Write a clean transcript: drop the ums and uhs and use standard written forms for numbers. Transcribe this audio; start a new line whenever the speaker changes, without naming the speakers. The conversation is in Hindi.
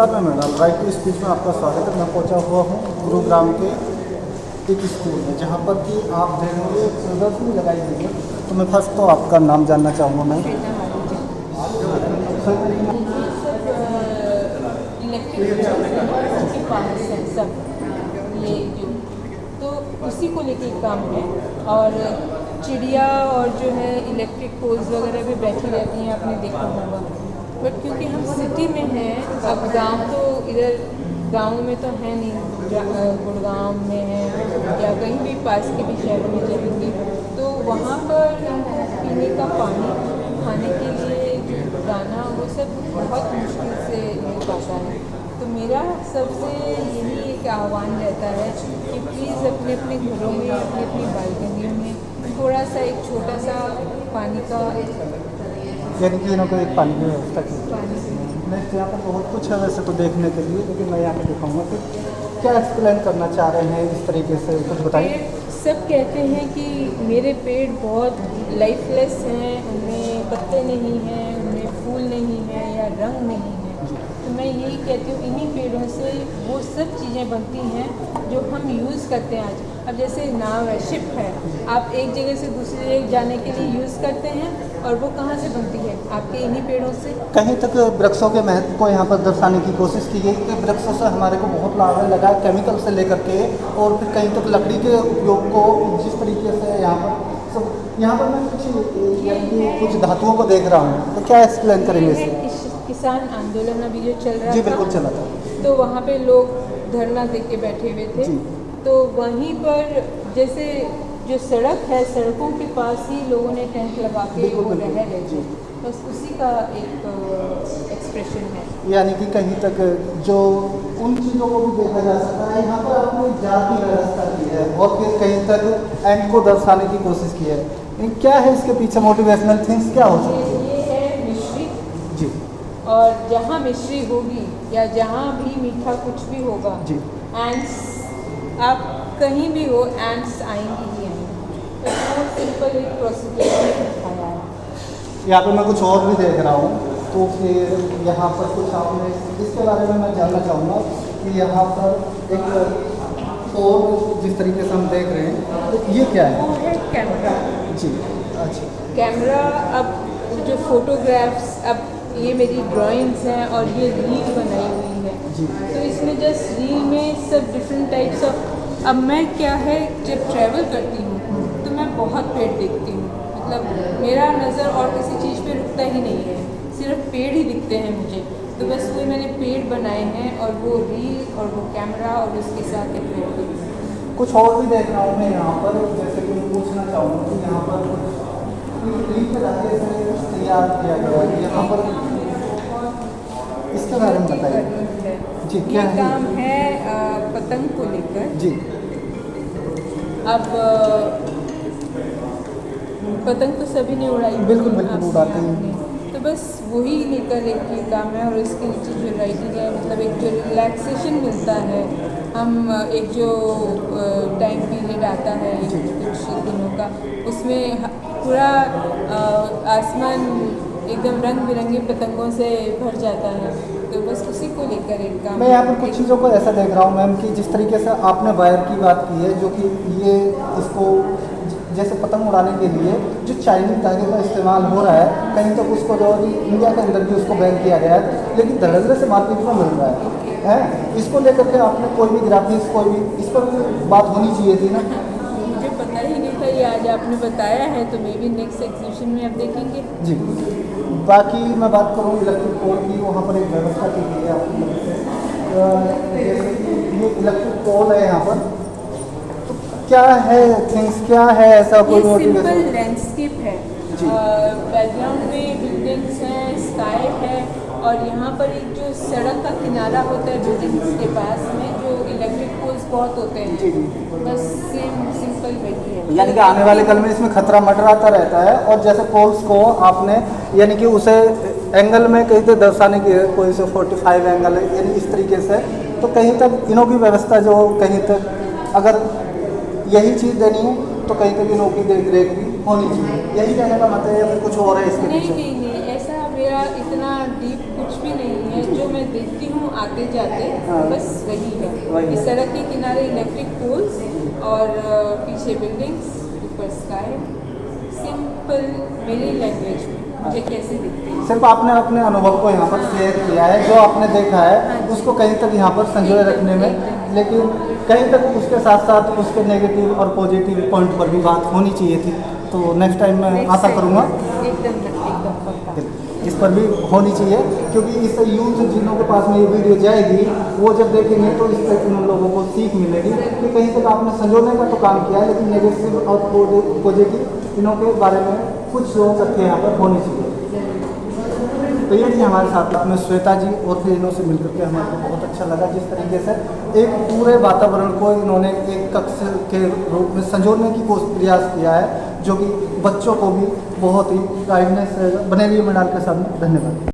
नमस्कार, मैं मृणाल राइट टू स्पीच में आपका स्वागत है। मैं पहुंचा हुआ हूं गुरुग्राम के एक स्कूल में, जहां पर कि आप देखेंगे प्रदर्शनी लगाई गई है। तो मैं फर्स्ट तो आपका नाम जानना चाहूँगा। मैं
इलेक्ट्रिक पास है सब ये जो, तो उसी को लेके काम है। और चिड़िया और जो है इलेक्ट्रिक पोल्स वगैरह भी बैठी रहती हैं, आपने देखा होगा। बट क्योंकि हम सिटी में हैं, अब गांव तो इधर गांव में तो है नहीं, गुड़गांव में है या कहीं भी पास के भी शहरों में चलेंगे तो वहाँ पर पीने का पानी, खाने के लिए दाना, वो सब बहुत मुश्किल से मिल पाता है। तो मेरा सबसे यही एक आह्वान रहता है कि प्लीज़ अपने अपने घरों में, अपनी अपनी बालकनियों में थोड़ा सा एक छोटा सा पानी का,
यानी कि इन्होंने एक पानी की व्यवस्था की। नेक्स्ट यहाँ पर बहुत कुछ है वैसे तो देखने के लिए, लेकिन मैं यहाँ पर दिखाऊंगा कि क्या एक्सप्लेन करना चाह रहे हैं इस तरीके से, कुछ बताइए।
सब कहते हैं कि मेरे पेड़ बहुत लाइफलेस हैं, उनमें पत्ते नहीं हैं, उनमें फूल नहीं हैं या रंग नहीं है। तो मैं यही कहती हूँ, इन्हीं पेड़ों से वो सब चीज़ें बनती हैं जो हम यूज़ करते हैं आज। अब जैसे नाव है, शिप है, आप एक जगह से दूसरी जगह जाने के लिए यूज़ करते हैं, और वो कहाँ से बनती है? आपके इन्हीं पेड़ों से।
कहीं तक वृक्षों के महत्व को यहाँ पर दर्शाने की कोशिश की गई कि वृक्षों से हमारे को बहुत लाभ है, लगा केमिकल से लेकर के, और फिर कहीं तक लकड़ी के उपयोग को जिस तरीके से यहाँ पर सब, यहाँ पर मैं कुछ धातुओं को देख रहा हूँ। तो क्या एक्सप्लेन करेंगे इसे?
किसान आंदोलन अभी जो चल रहा
जी
था,
बिल्कुल चला था।
तो वहाँ पे लोग धरना दे के बैठे हुए थे। तो वहीं पर जैसे जो सड़क है, सड़कों के पास ही लोगों ने टेंट लगा के वो रह रहे थे, बस उसी का एक एक्सप्रेशन है।
यानी कि कहीं तक जो उन चीज़ों को भी देखा जा सकता है। यहाँ पर आपने जाति व्यवस्था की है और फिर कहीं तक एंड को दर्शाने की कोशिश की है। लेकिन क्या है इसके पीछे मोटिवेशनल थिंग्स क्या हो सकती है?
ये है मिश्री
जी।
और जहाँ मिश्री होगी या जहाँ भी मीठा कुछ भी होगा
जी,
एंड्स, आप कहीं भी हो एंड्स आएंगी ही आएंगी। तो बहुत सिंपल एक प्रोसीजर दिखाया है।
यहाँ पर मैं कुछ और भी देख रहा हूँ। तो फिर यहाँ पर कुछ आपने इसके बारे में मैं जानना चाहूँगा कि यहाँ पर एक और जिस तरीके से हम देख रहे हैं, तो ये क्या है?
वो है कैमरा।
जी अच्छा।
कैमरा, अब जो फोटोग्राफ्स, अब ये मेरी ड्राइंग्स हैं और ये रील बनाई हुई है।
जी।
तो इसमें जस्ट रील में सब डिफरेंट टाइप्स ऑफ, अब मैं क्या है, जब ट्रैवल करती हूँ तो मैं बहुत पेड़ देखती हूँ। मतलब मेरा नज़र और किसी चीज़ पे रुकता ही नहीं है, सिर्फ पेड़ ही दिखते हैं मुझे। तो बस वही मैंने पेड़ बनाए हैं, और वो रील और वो कैमरा और उसके साथ एक पेड़।
कुछ और भी देख रहा हूँ मैं यहाँ पर, जैसे कि मैं पूछना चाहूँगा कि यहाँ पर तैयार किया गया है यहाँ पर, इसके बारे में बताइए। जी क्या
ये
है?
काम है पतंग को लेकर।
जी।
अब पतंग तो सभी ने उड़ाई,
बिल्कुल बिल्कुल उड़ाते हैं।
तो बस वही लेकर एक ये काम है। और इसके नीचे जो राइटिंग है, मतलब एक जो रिलैक्सेशन मिलता है, हम एक जो टाइम पीरियड आता है कुछ दिनों का, उसमें पूरा आसमान एकदम रंग बिरंगे पतंगों से भर जाता है। तो बस उसी को लेकर एक काम।
मैं यहाँ पर कुछ चीज़ों को ऐसा देख रहा हूँ मैम कि जिस तरीके से आपने वायर की बात की है, जो कि ये इसको जैसे पतंग उड़ाने के लिए जो चाइनीज धागे का इस्तेमाल हो रहा है, कहीं तक उसको जो इंडिया के अंदर भी उसको बैन किया गया है, लेकिन धड़ल्ले से मार्केट में मिल रहा है। इसको लेकर के आपने कोई भी ग्राफिक्स, कोई भी इस पर बात होनी चाहिए थी ना?
मुझे पता ही नहीं था, ये आज आपने बताया है, तो मे भी नेक्स्ट एग्जीबिशन में आप देखेंगे।
जी। बाकी मैं बात करूँ इलेक्ट्रिक पोल की, वहाँ पर एक व्यवस्था की गई है आपकी तरफ से। जैसे कि ये इलेक्ट्रिक पोल है यहाँ पर, तो क्या है थिंग्स, क्या है ऐसा कोई मोटिवेशन?
सिंपल लैंडस्केप है। बैकग्राउंड में बिल्डिंग्स हैं, स्काई है, और यहाँ पर एक जो सड़क का किनारा होता है बिल्डिंग्स के पास में, जो इलेक्ट्रिक पोल्स बहुत होते हैं, बस सेम सिंपल वही है।
यानी कि आने वाले कल में इसमें खतरा मंडराता रहता है। और जैसे पोल्स को आपने यानी कि उसे एंगल में कहीं तक दर्शाने की है, कोई से 45 एंगल है, यानी इस तरीके से, तो कहीं तक इनों की व्यवस्था जो कहीं तक अगर यही चीज़ देनी है तो कहीं तक इनों की देख रेख भी होनी चाहिए। यही कहने का मतलब है या फिर कुछ और है इसके पीछे?
नहीं, ऐसा मेरा इतना डीप कुछ भी नहीं है, जो मैं देखती हूँ आते जाते
हाँ।
बस वही है।
वही।
इस सड़क के किनारे इलेक्ट्रिक पोल्स और पीछे बिल्डिंग्स, ऊपर स्काई, सिंपल मेरी लैंग्वेज में मुझे कैसे दिखती है।
सिर्फ आपने अपने अनुभव को यहाँ पर शेयर किया है, जो आपने देखा है उसको कहीं तक यहाँ पर संजोए रखने में, लेकिन कहीं तक उसके साथ साथ उसके नेगेटिव और पॉजिटिव पॉइंट पर भी बात होनी चाहिए थी। तो नेक्स्ट टाइम मैं आशा करूँगा
एकदम पक्का।
इस पर भी होनी चाहिए, क्योंकि इस यूथ जिनों के पास में ये वीडियो जाएगी वो जब देखेंगे तो इस पर उन लोगों को सीख मिलेगी कि कहीं तक आपने संजोने का तो काम किया है, लेकिन नेगेटिव और पॉजिटिव इनों के बारे में कुछ तथ्य यहाँ पर होनी चाहिए। तो ये थी हमारे साथ में श्वेता जी, और फिर इन्हों से मिलकर के हमारे को बहुत अच्छा लगा जिस तरीके से एक पूरे वातावरण को इन्होंने एक कक्ष के रूप में संजोने की प्रयास किया है, जो कि बच्चों को भी बहुत ही गाइडनेस बने रही है। मैं डाल के सामने धन्यवाद।